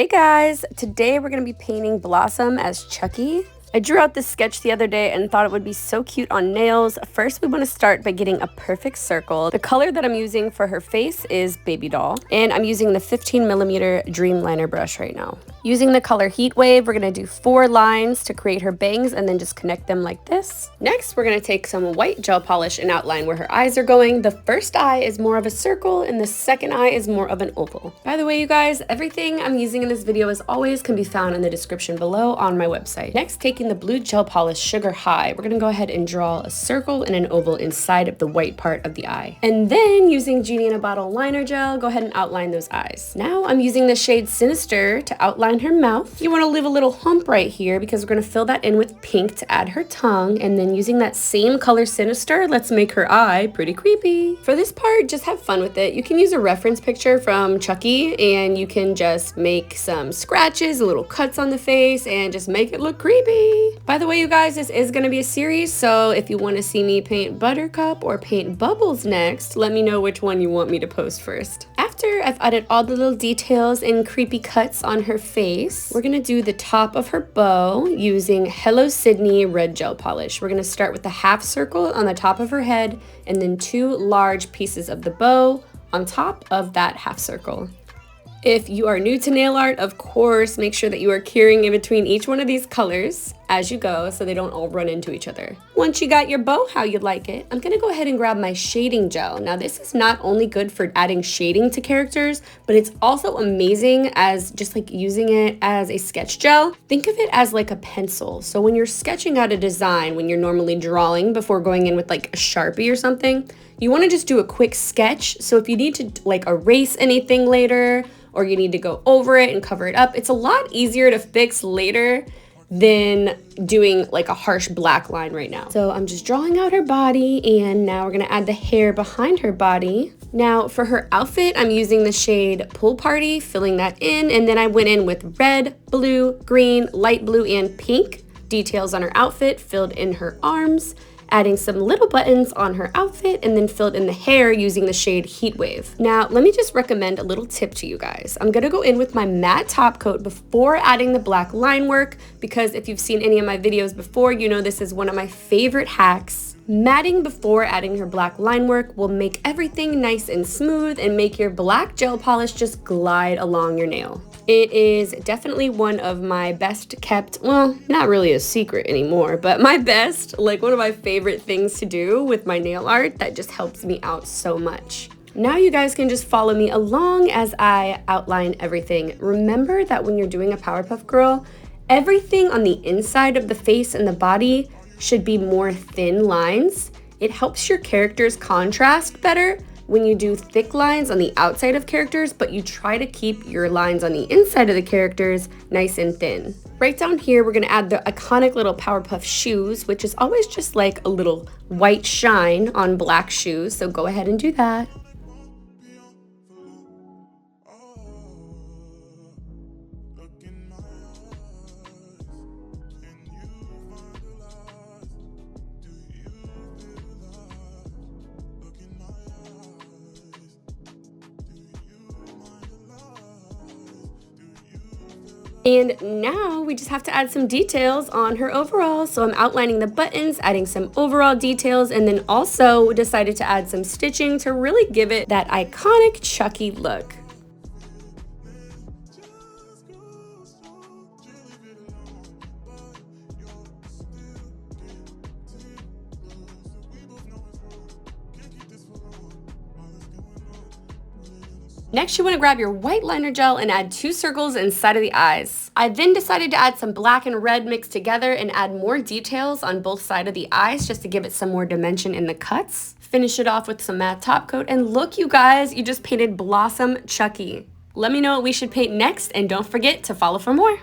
Hey guys, today we're going to be painting Blossom as Chucky. I drew out this sketch the other day and thought it would be so cute on nails. First, we want to start by getting a perfect circle. The color that I'm using for her face is Baby Doll, and I'm using the 15mm Dreamliner brush right now. Using the color Heat Wave, we're going to do 4 lines to create her bangs and then just connect them like this. Next, we're going to take some white gel polish and outline where her eyes are going. The first eye is more of a circle and the second eye is more of an oval. By the way, you guys, everything I'm using in this video as always can be found in the description below on my website. Next, taking the blue gel polish Sugar High, we're going to go ahead and draw a circle and an oval inside of the white part of the eye. And then using Genie in a Bottle liner gel, go ahead and outline those eyes. Now I'm using the shade Sinister to outline her mouth. You want to leave a little hump right here because we're going to fill that in with pink to add her tongue. And then using that same color Sinister, let's make her eye pretty creepy. For this part, just have fun with it. You can use a reference picture from Chucky and you can just make some scratches, little cuts on the face, and just make it look creepy. By the way, you guys, this is going to be a series, so if you want to see me paint Buttercup or paint Bubbles next, let me know which one you want me to post first. After I've added all the little details and creepy cuts on her face, we're going to do the top of her bow using Hello Sidney red gel polish. We're going to start with the half circle on the top of her head and then 2 large pieces of the bow on top of that half circle. If you are new to nail art, of course, make sure that you are curing in between each one of these colors as you go so they don't all run into each other. Once you got your bow how you like it, I'm going to go ahead and grab my shading gel. Now this is not only good for adding shading to characters, but it's also amazing as just like using it as a sketch gel. Think of it as like a pencil. So when you're sketching out a design, when you're normally drawing before going in with like a Sharpie or something, you want to just do a quick sketch. So if you need to like erase anything later, or you need to go over it and cover it up, it's a lot easier to fix later than doing like a harsh black line right now. So I'm just drawing out her body, and now we're gonna add the hair behind her body. Now for her outfit, I'm using the shade Pool Party, filling that in, and then I went in with red, blue, green, light blue, and pink details on her outfit, filled in her arms, adding some little buttons on her outfit, and then filled in the hair using the shade Heat Wave. Now, let me just recommend a little tip to you guys. I'm gonna go in with my matte top coat before adding the black line work, because if you've seen any of my videos before, you know this is one of my favorite hacks. Matting before adding her black line work will make everything nice and smooth and make your black gel polish just glide along your nail. It is definitely one of my best kept, well, not really a secret anymore, but my best, like one of my favorite things to do with my nail art that just helps me out so much. Now you guys can just follow me along as I outline everything. Remember that when you're doing a Powerpuff Girl, everything on the inside of the face and the body should be more thin lines. It helps your characters contrast better when you do thick lines on the outside of characters, but you try to keep your lines on the inside of the characters nice and thin. Right down here, we're gonna add the iconic little Powerpuff shoes, which is always just like a little white shine on black shoes, so go ahead and do that. And now we just have to add some details on her overall. So I'm outlining the buttons, adding some overall details, and then also decided to add some stitching to really give it that iconic Chucky look. Next, you want to grab your white liner gel and add 2 circles inside of the eyes. I then decided to add some black and red mixed together and add more details on both sides of the eyes just to give it some more dimension in the cuts. Finish it off with some matte top coat, and look, you guys, you just painted Blossom Chucky. Let me know what we should paint next, and don't forget to follow for more.